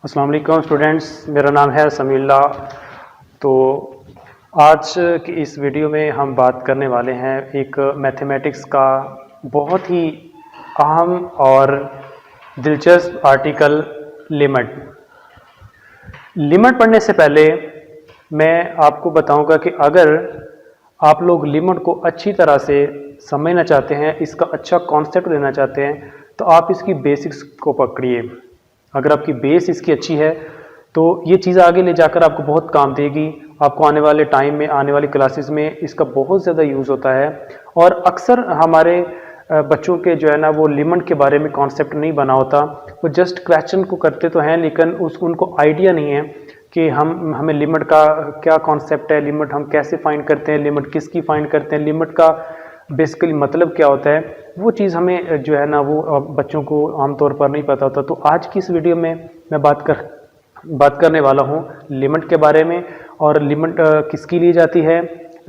अस्सलाम वालेकुम स्टूडेंट्स, मेरा नाम है समीउल्लाह। तो आज की इस वीडियो में हम बात करने वाले हैं एक मैथमेटिक्स का बहुत ही अहम और दिलचस्प आर्टिकल लिमिट। लिमिट पढ़ने से पहले मैं आपको बताऊंगा कि अगर आप लोग लिमिट को अच्छी तरह से समझना चाहते हैं, इसका अच्छा कॉन्सेप्ट लेना चाहते हैं, तो आप इसकी बेसिक्स को पकड़िए। अगर आपकी बेस इसकी अच्छी है तो ये चीज़ आगे ले जाकर आपको बहुत काम देगी। आपको आने वाले टाइम में, आने वाली क्लासेस में इसका बहुत ज़्यादा यूज़ होता है। और अक्सर हमारे बच्चों के जो है ना, वो लिमिट के बारे में कॉन्सेप्ट नहीं बना होता। वो जस्ट क्वेश्चन को करते तो हैं, लेकिन उनको आइडिया नहीं है कि हमें लिमिट का क्या कॉन्सेप्ट है, लिमिट हम कैसे फाइंड करते हैं, लिमिट किसकी फाइंड करते हैं, लिमिट का बेसिकली मतलब क्या होता है। वो चीज़ हमें जो है ना, वो बच्चों को आमतौर पर नहीं पता होता। तो आज की इस वीडियो में मैं बात करने वाला हूँ लिमिट के बारे में। और लिमिट किसकी ली जाती है,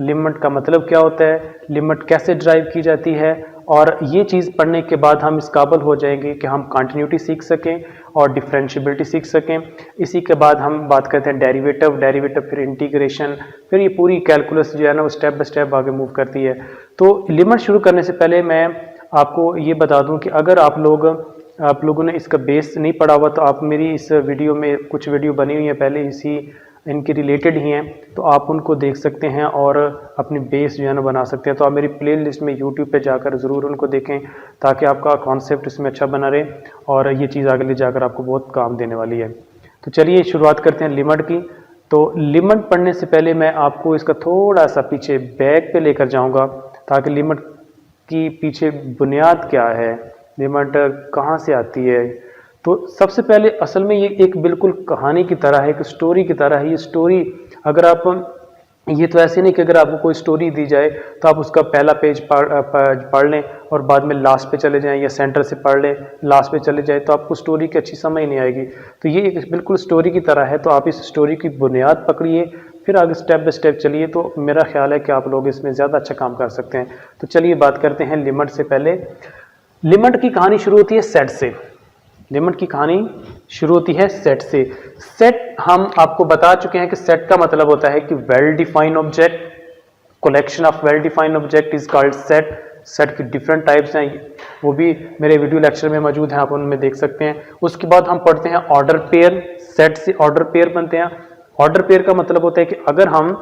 लिमिट का मतलब क्या होता है, लिमिट कैसे ड्राइव की जाती है। और ये चीज़ पढ़ने के बाद हम इस काबिल हो जाएंगे कि हम कंटिन्यूटी सीख सकें और डिफरेंशियबिलिटी सीख सकें। इसी के बाद हम बात करते हैं डेरिवेटिव, फिर इंटीग्रेशन, फिर ये पूरी कैलकुलस जो है ना, वो स्टेप बाय स्टेप आगे मूव करती है। तो लिमिट शुरू करने से पहले मैं आपको ये बता दूं कि अगर आप लोगों ने इसका बेस नहीं पढ़ा हुआ, तो आप मेरी इस वीडियो में कुछ वीडियो बनी हुई है पहले इसी इनके रिलेटेड ही हैं, तो आप उनको देख सकते हैं और अपनी बेस जो है ना बना सकते हैं। तो आप मेरी प्लेलिस्ट में यूट्यूब पे जाकर ज़रूर उनको देखें, ताकि आपका कॉन्सेप्ट इसमें अच्छा बना रहे और ये चीज़ आगे ले जाकर आपको बहुत काम देने वाली है। तो चलिए शुरुआत करते हैं लिमिट की। तो लिमिट पढ़ने से पहले मैं आपको इसका थोड़ा सा पीछे बैक पे लेकर जाऊँगा, ताकि लिमिट की पीछे बुनियाद क्या है, लिमिट कहाँ से आती है। तो सबसे पहले असल में ये एक बिल्कुल कहानी की तरह है, एक स्टोरी की तरह है। ये स्टोरी अगर आप, ये तो ऐसे नहीं कि अगर आपको कोई स्टोरी दी जाए तो आप उसका पहला पेज पढ़ लें और बाद में लास्ट पे चले जाएं, या सेंटर से पढ़ लें लास्ट पे चले जाए, तो आपको स्टोरी की अच्छी समझ नहीं आएगी। तो ये एक बिल्कुल स्टोरी की तरह है। तो आप इस स्टोरी की बुनियाद पकड़िए, फिर आगे स्टेप बाय स्टेप चलिए, तो मेरा ख्याल है कि आप लोग इसमें ज़्यादा अच्छा काम कर सकते हैं। तो चलिए बात करते हैं लिमिट से पहले। लिमिट की कहानी शुरू होती है सेट से। लिमिट की कहानी शुरू होती है सेट से। सेट हम आपको बता चुके हैं कि सेट का मतलब होता है कि well defined object, collection of well defined object is called set. Set की डिफरेंट टाइप्स हैं, वो भी मेरे वीडियो लेक्चर में मौजूद हैं, आप उनमें देख सकते हैं। उसके बाद हम पढ़ते हैं ऑर्डर पेयर। सेट से ऑर्डर पेयर बनते हैं। ऑर्डर पेयर का मतलब होता है कि अगर हम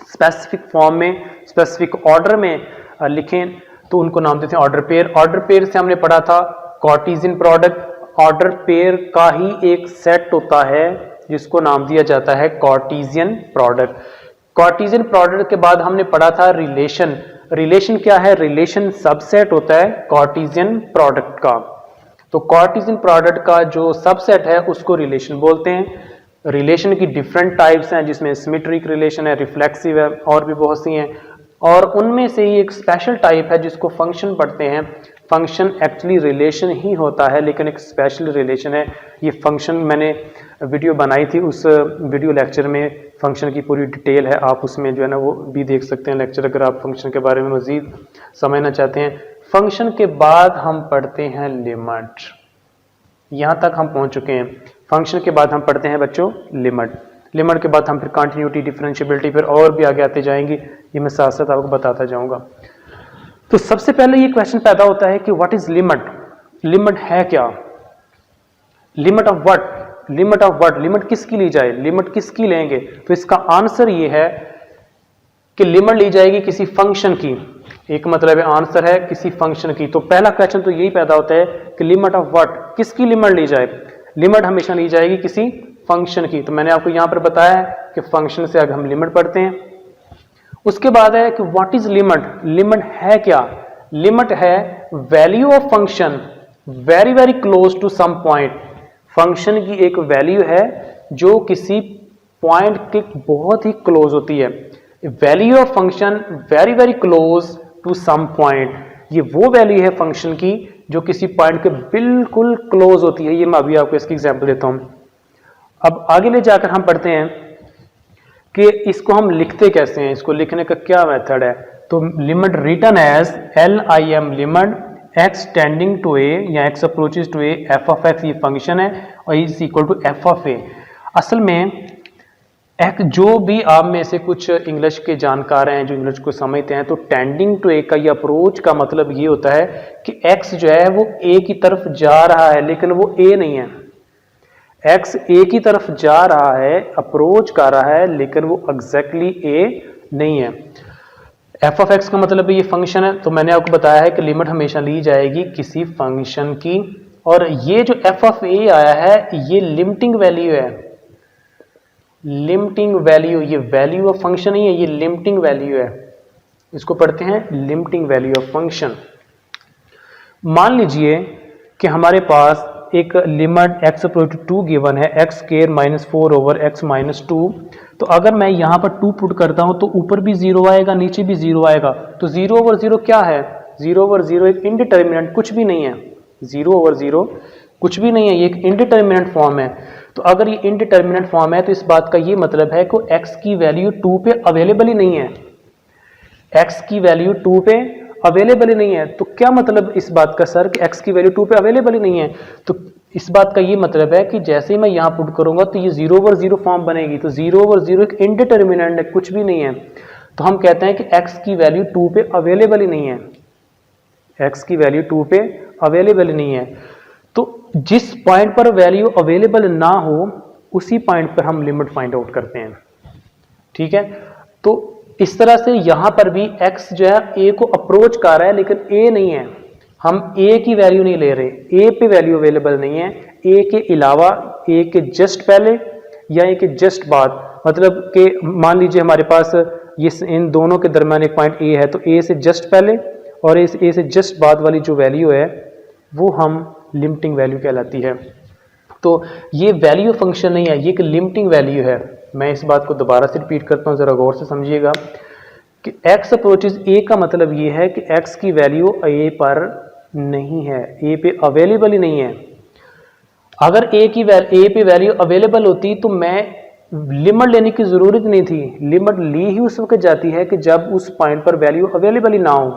स्पेसिफिक फॉर्म में, स्पेसिफिक ऑर्डर में लिखें तो उनको नाम देते हैं ऑर्डर पेयर। ऑर्डर पेयर से हमने पढ़ा था कार्टेशियन प्रोडक्ट। ऑर्डर पेयर का ही एक सेट होता है जिसको नाम दिया जाता है कार्टेशियन प्रोडक्ट। कार्टेशियन प्रोडक्ट के बाद हमने पढ़ा था रिलेशन। रिलेशन क्या है, रिलेशन सबसेट होता है कार्टेशियन प्रोडक्ट का। तो कार्टेशियन प्रोडक्ट का जो सबसेट है उसको रिलेशन बोलते हैं। रिलेशन की डिफरेंट टाइप्स हैं, जिसमें सिमेट्रिक रिलेशन है, रिफ्लेक्सिव है, और भी बहुत सी हैं। और उनमें से ही एक स्पेशल टाइप है जिसको फंक्शन पढ़ते हैं। फंक्शन एक्चुअली रिलेशन ही होता है, लेकिन एक स्पेशल रिलेशन है। ये फंक्शन मैंने वीडियो बनाई थी, उस वीडियो लेक्चर में फंक्शन की पूरी डिटेल है, आप उसमें जो है ना वो भी देख सकते हैं लेक्चर, अगर आप फंक्शन के बारे में मज़ीद समझना चाहते हैं। फंक्शन के बाद हम पढ़ते हैं लिमिट। यहाँ तक हम पहुँच चुके हैं। फंक्शन के बाद हम पढ़ते हैं बच्चों लिमिट। लिमिट के बाद हम फिर कंटिन्यूटी, डिफरेंशियबिलिटी, फिर और भी आगे आते जाएंगे। ये मैं साथ साथ आपको बताता जाऊँगा। तो सबसे पहले ये क्वेश्चन पैदा होता है कि व्हाट इज लिमिट। लिमिट है क्या, limit of what, limit of what, limit किसकी ली जाए, लिमिट किसकी लेंगे। तो इसका आंसर ये है कि लिमिट ली जाएगी किसी फंक्शन की। एक मतलब है आंसर है किसी फंक्शन की। तो पहला क्वेश्चन तो यही पैदा होता है कि लिमिट ऑफ व्हाट, किसकी लिमिट ली जाए। लिमिट हमेशा ली जाएगी किसी फंक्शन की। तो मैंने आपको यहां पर बताया है कि फंक्शन से आगे हम लिमिट पढ़ते हैं। उसके बाद है कि व्हाट इज लिमिट। लिमिट है क्या, लिमिट है value of function very very close to some point. Function की एक वैल्यू है जो किसी पॉइंट के बहुत ही क्लोज होती है। Value of function very very close to some point, ये वो वैल्यू है फंक्शन की जो किसी पॉइंट के बिल्कुल क्लोज होती है। ये मैं अभी आपको इसकी एग्जांपल देता हूं। अब आगे ले जाकर हम पढ़ते हैं कि इसको हम लिखते कैसे हैं, इसको लिखने का क्या मेथड है। तो limit written as LIM limit x tending to a या x approaches to a f of x ये फंक्शन है और is equal to f of a. असल में एक जो भी आप में से कुछ इंग्लिश के जानकार हैं जो इंग्लिश को समझते हैं, तो टेंडिंग टू ए का ये अप्रोच का मतलब ये होता है कि एक्स जो है वो ए की तरफ जा रहा है लेकिन वो ए नहीं है। एक्स ए की तरफ जा रहा है, अप्रोच कर रहा है, लेकिन वो एग्जैक्टली ए नहीं है। एफ ऑफ एक्स का मतलब ये फंक्शन है, तो मैंने आपको बताया है कि लिमिट हमेशा ली जाएगी किसी फंक्शन की, और ये जो एफ ऑफ ए आया है ये लिमिटिंग वैल्यू है। लिमिटिंग वैल्यू, ये वैल्यू ऑफ फंक्शन नहीं है, ये लिमिटिंग वैल्यू है। इसको पढ़ते हैं लिमिटिंग वैल्यू ऑफ फंक्शन। मान लीजिए कि हमारे पास एक limit x approach to 2 given है, एक्स स्क्वायर -4 ओवर एक्स -2। तो अगर मैं यहाँ पर 2 पुट करता हूँ तो ऊपर भी 0 आएगा, नीचे भी 0 आएगा। तो 0 ओवर 0 क्या है? 0 ओवर 0 एक इनडिटर्मिनेंट, कुछ भी नहीं है। 0 ओवर 0 कुछ भी नहीं है, ये एक इनडिटर्मिनेंट फॉर्म है। तो अगर ये इनडिटर्मिनेंट फॉर्म है तो इस बात का ये मतलब है कि एक्स की वैल्यू 2 पे अवेलेबल ही नहीं है। एक्स की वैल्यू 2 पे अवेलेबल ही नहीं है। तो क्या मतलब इस बात का सर कि एक्स की वैल्यू 2 पे अवेलेबल ही नहीं है? तो इस बात का ये मतलब है कि जैसे ही मैं यहाँ पुट करूंगा तो ये 0 ओवर 0 फॉर्म बनेगी। तो 0 ओवर 0 एक इनडिटर्मिनेंट है, कुछ भी नहीं है। तो हम कहते हैं कि एक्स की वैल्यू 2 पे अवेलेबल ही नहीं है। एक्स की वैल्यू 2 पे अवेलेबल ही नहीं है। तो जिस पॉइंट पर वैल्यू अवेलेबल ना हो उसी पॉइंट पर हम लिमिट फाइंड आउट करते हैं। ठीक है, तो इस तरह से यहां पर भी x जो है a को अप्रोच कर रहा है लेकिन a नहीं है। हम a की वैल्यू नहीं ले रहे, a पे वैल्यू अवेलेबल नहीं है। a के अलावा, a के जस्ट पहले या a के जस्ट बाद, मतलब कि मान लीजिए हमारे पास ये इन दोनों के दरमियान एक पॉइंट a है, तो a से जस्ट पहले और इस a से जस्ट बाद वाली जो वैल्यू है वो हम लिमिटिंग वैल्यू कहलाती है। तो ये वैल्यू फंक्शन नहीं है, ये एक लिमिटिंग वैल्यू है। मैं इस बात को दोबारा से रिपीट करता हूँ, जरा गौर से समझिएगा कि x अप्रोचेज a का मतलब ये है कि x की वैल्यू a पर नहीं है, a पे अवेलेबल ही नहीं है। अगर a पे वैल्यू अवेलेबल होती तो मैं लिमिट लेने की जरूरत नहीं थी। लिमिट ली ही उस वक्त जाती है कि जब उस पॉइंट पर वैल्यू अवेलेबल ही ना हो,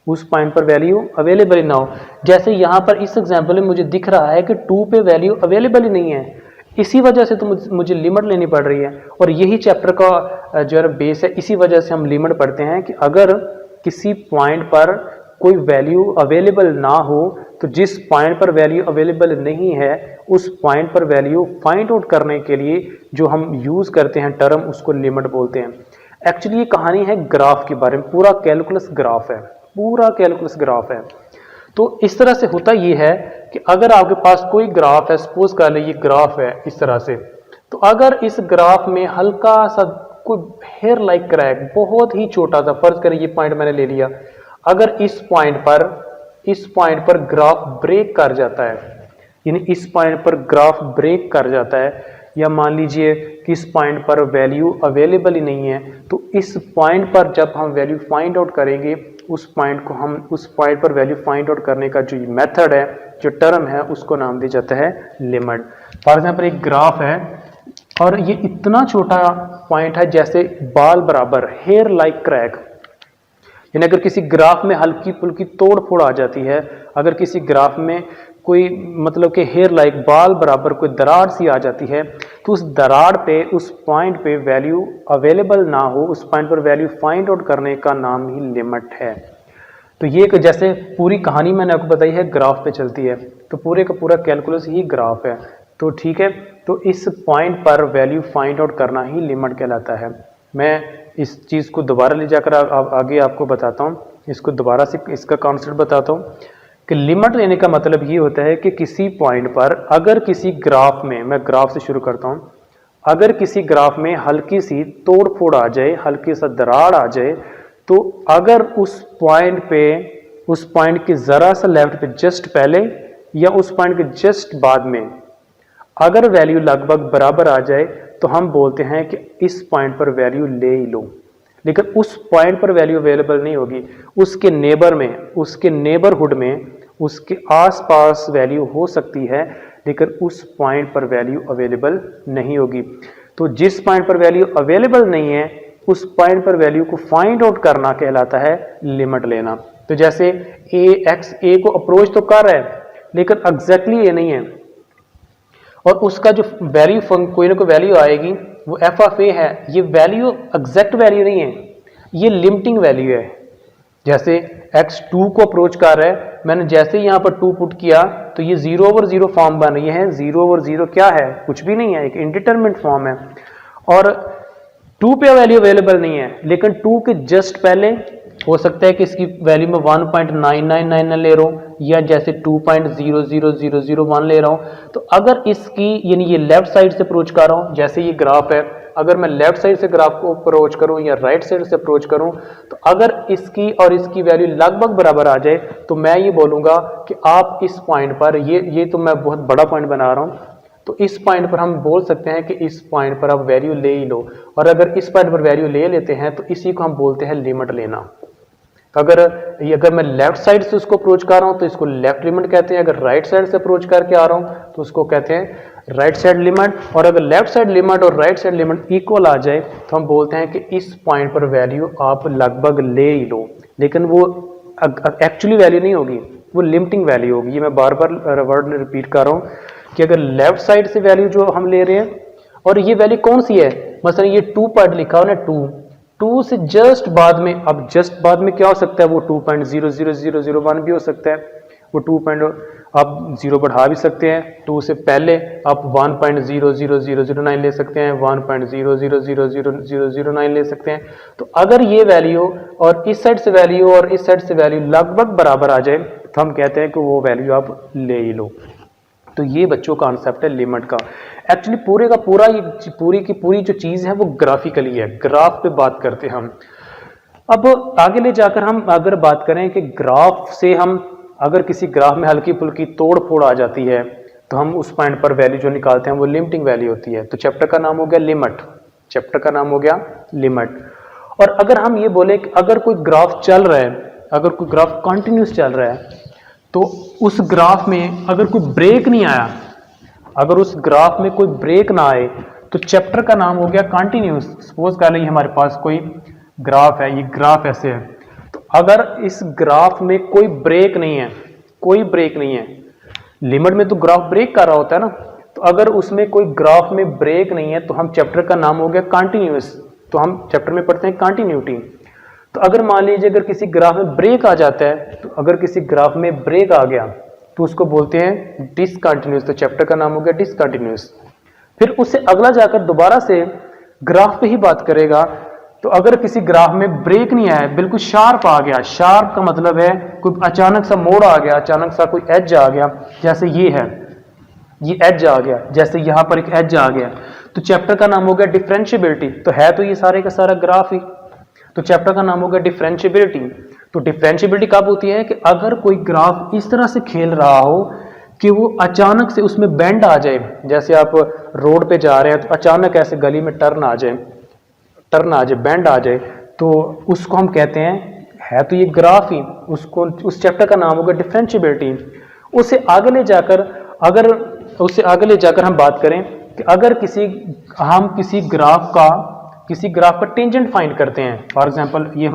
उस पॉइंट पर वैल्यू अवेलेबल ही ना हो। जैसे यहाँ पर इस एग्जाम्पल में मुझे दिख रहा है कि 2 पे वैल्यू अवेलेबल ही नहीं है, इसी वजह से तो मुझे लिमिट लेनी पड़ रही है। और यही चैप्टर का जो है बेस है, इसी वजह से हम लिमिट पढ़ते हैं कि अगर किसी पॉइंट पर कोई वैल्यू अवेलेबल ना हो तो जिस पॉइंट पर वैल्यू अवेलेबल नहीं है उस पॉइंट पर वैल्यू फाइंड आउट करने के लिए जो हम यूज़ करते हैं टर्म, उसको लिमिट बोलते हैं। एक्चुअली ये कहानी है ग्राफ के बारे में, पूरा कैलकुलस ग्राफ है, पूरा कैलकुलस ग्राफ है। तो इस तरह से होता ये है कि अगर आपके पास कोई ग्राफ है, सपोज कर ले ये ग्राफ है इस तरह से, तो अगर इस ग्राफ में हल्का सा कोई हेयर लाइक क्रैक, बहुत ही छोटा सा, फर्ज करें ये पॉइंट मैंने ले लिया, अगर इस पॉइंट पर ग्राफ ब्रेक कर जाता है, यानी इस पॉइंट पर ग्राफ ब्रेक कर जाता है, या मान लीजिए कि इस पॉइंट पर वैल्यू अवेलेबल ही नहीं है, तो इस पॉइंट पर जब हम वैल्यू फाइंड आउट करेंगे उस पॉइंट पर वैल्यू फाइंड आउट करने का जो मेथड है, जो टर्म है, उसको नाम दिया जाता है लिमिट। फॉर एग्जाम्पल एक ग्राफ है और ये इतना छोटा पॉइंट है जैसे बाल बराबर, हेयर लाइक क्रैक, यानी अगर किसी ग्राफ में हल्की फुल्की तोड़ फोड़ आ जाती है, अगर किसी ग्राफ में कोई मतलब कि हेयर लाइक बाल बराबर कोई दरार सी आ जाती है, तो उस दरार पे, उस पॉइंट पे वैल्यू अवेलेबल ना हो, उस पॉइंट पर वैल्यू फाइंड आउट करने का नाम ही लिमिट है। तो ये जैसे पूरी कहानी मैंने आपको बताई है ग्राफ पे चलती है, तो पूरे का पूरा कैलकुलस ही ग्राफ है। तो ठीक है, तो इस पॉइंट पर वैल्यू फाइंड आउट करना ही लिमिट कहलाता है। मैं इस चीज़ को दोबारा ले जाकर आगे आपको बताता हूँ, इसको दोबारा से इसका कॉन्सेप्ट बताता हूँ कि लिमिट लेने का मतलब ये होता है कि किसी पॉइंट पर अगर किसी ग्राफ में, मैं ग्राफ से शुरू करता हूँ, अगर किसी ग्राफ में हल्की सी तोड़ फोड़ आ जाए, हल्की सा दरार आ जाए, तो अगर उस पॉइंट के ज़रा सा लेफ्ट पे जस्ट पहले या उस पॉइंट के जस्ट बाद में अगर वैल्यू लगभग बराबर आ जाए तो हम बोलते हैं कि इस पॉइंट पर वैल्यू ले ही लो। लेकिन उस पॉइंट पर वैल्यू अवेलेबल नहीं होगी, उसके नेबर में, उसके नेबरहुड में, उसके आसपास वैल्यू हो सकती है, लेकिन उस पॉइंट पर वैल्यू अवेलेबल नहीं होगी। तो जिस पॉइंट पर वैल्यू अवेलेबल नहीं है उस पॉइंट पर वैल्यू को फाइंड आउट करना कहलाता है लिमिट लेना। तो जैसे ए को अप्रोच तो कर रहा है लेकिन एग्जैक्टली ए नहीं है, और उसका जो वैल्यू कोई ना कोई वैल्यू आएगी वो एफ ऑफ ए है, ये वैल्यू एग्जैक्ट वैल्यू नहीं है, ये लिमिटिंग वैल्यू है। जैसे x2 को अप्रोच कर रहा है, मैंने जैसे ही यहाँ पर 2 पुट किया तो ये 0/0 फॉर्म बन रही है। 0/0 क्या है? कुछ भी नहीं है, एक इंडिटरमिनेट फॉर्म है। और 2 पे वैल्यू अवेलेबल नहीं है, लेकिन 2 के जस्ट पहले हो सकता है कि इसकी वैल्यू में 1.999 ले रहा हूँ, या जैसे 2.00001 ले रहा हूँ। तो अगर इसकी यानी ये लेफ्ट साइड से अप्रोच कर रहा हूँ, जैसे ये ग्राफ है, अगर मैं लेफ्ट साइड से ग्राफ को अप्रोच करूं या राइट साइड से अप्रोच करूं, तो अगर इसकी और इसकी वैल्यू लगभग बराबर आ जाए तो मैं ये बोलूंगा कि आप इस पॉइंट पर, ये तो मैं बहुत बड़ा पॉइंट बना रहा हूं, तो इस पॉइंट पर हम बोल सकते हैं कि इस पॉइंट पर आप वैल्यू ले ही लो। और अगर इस पॉइंट पर वैल्यू ले लेते हैं तो इसी को हम बोलते हैं लिमिट लेना। तो अगर मैं लेफ्ट साइड से उसको अप्रोच कर रहा हूं तो इसको लेफ्ट लिमिट कहते हैं, अगर राइट साइड से अप्रोच करके आ रहा हूं तो उसको कहते हैं राइट साइड लिमिट। और अगर लेफ्ट साइड लिमिट और राइट साइड लिमिट इक्वल आ जाए तो हम बोलते हैं कि इस पॉइंट पर वैल्यू आप लगभग ले ही लो, लेकिन वो एक्चुअली वैल्यू नहीं होगी, वो लिमिटिंग वैल्यू होगी। ये मैं बार बार वर्ड रिपीट कर रहा हूँ कि अगर लेफ्ट साइड से वैल्यू जो हम ले रहे हैं, और ये वैल्यू कौन सी है, मतलब ये 2 पॉइंट लिखा हो ना, 2 से जस्ट बाद में, अब जस्ट बाद में क्या हो सकता है, वो 2.00001 भी हो सकता है, वो 2 आप 0 बढ़ा भी सकते हैं। 2 से पहले आप 1.00009 ले सकते हैं, 1.0000009 ले सकते हैं। तो अगर ये वैल्यू और इस साइड से वैल्यू और इस साइड से वैल्यू लगभग बराबर आ जाए तो हम कहते हैं कि वो वैल्यू आप ले ही लो। तो ये बच्चों का कॉन्सेप्ट है लिमिट का। एक्चुअली पूरे का पूरा ये पूरी की पूरी जो चीज़ है वो ग्राफिकली है, ग्राफ पे बात करते हैं हम। अब आगे ले जाकर हम अगर बात करें कि ग्राफ से हम अगर किसी ग्राफ में हल्की फुल्की तोड़ फोड़ आ जाती है तो हम उस पॉइंट पर वैल्यू जो निकालते हैं वो लिमिटिंग वैल्यू होती है। तो चैप्टर का नाम हो गया लिमिट, चैप्टर का नाम हो गया लिमिट। और अगर हम ये बोले कि अगर कोई ग्राफ चल रहा है, अगर कोई ग्राफ कंटिन्यूस चल रहा है, तो उस ग्राफ में अगर कोई ब्रेक नहीं आया, अगर उस ग्राफ में कोई ब्रेक ना आए तो चैप्टर का नाम हो गया कंटिन्यूस। सपोज कर लीजिए हमारे पास कोई ग्राफ है, ये ग्राफ ऐसे है, तो अगर इस ग्राफ में कोई ब्रेक नहीं है, कोई ब्रेक नहीं है, लिमिट में तो ग्राफ ब्रेक कर रहा होता है ना, तो अगर उसमें कोई ग्राफ में ब्रेक नहीं है तो हम चैप्टर का नाम हो गया कंटिन्यूस। तो हम चैप्टर में पढ़ते हैं कंटिन्यूटी। तो अगर मान लीजिए अगर किसी ग्राफ में ब्रेक आ जाता है, तो अगर किसी ग्राफ में ब्रेक आ गया तो उसको बोलते हैं डिसकंटिन्यूस। तो चैप्टर का नाम हो गया डिसकंटिन्यूस। फिर उससे अगला जाकर दोबारा से ग्राफ पे ही बात करेगा। तो अगर किसी ग्राफ में ब्रेक नहीं आया, बिल्कुल शार्प आ गया, शार्प का मतलब है कोई अचानक सा मोड़ आ गया, अचानक सा कोई एज आ गया, जैसे ये है, ये एज आ गया, जैसे यहां पर एक एज आ गया, तो चैप्टर का नाम हो गया डिफरेंशिएबिलिटी। तो है तो ये सारे का सारा ग्राफ ही, तो चैप्टर का नाम हो गया डिफरेंशिएबिलिटी। तो डिफरेंशिएबिलिटी कब होती है कि अगर कोई ग्राफ इस तरह से खेल रहा हो कि वो अचानक से उसमें बेंड आ जाए, जैसे आप रोड पे जा रहे हैं तो अचानक ऐसे गली में टर्न आ जाए, बेंड आ जाए, तो उसको हम कहते हैं, है तो ये ग्राफ ही, उसको उस चैप्टर का नाम होगा डिफरेंशिएबिलिटी। उससे आगे ले जाकर हम बात करें कि अगर हम किसी ग्राफ का टेंजेंट फाइंड करते हैं, फॉर एग्जांपल ये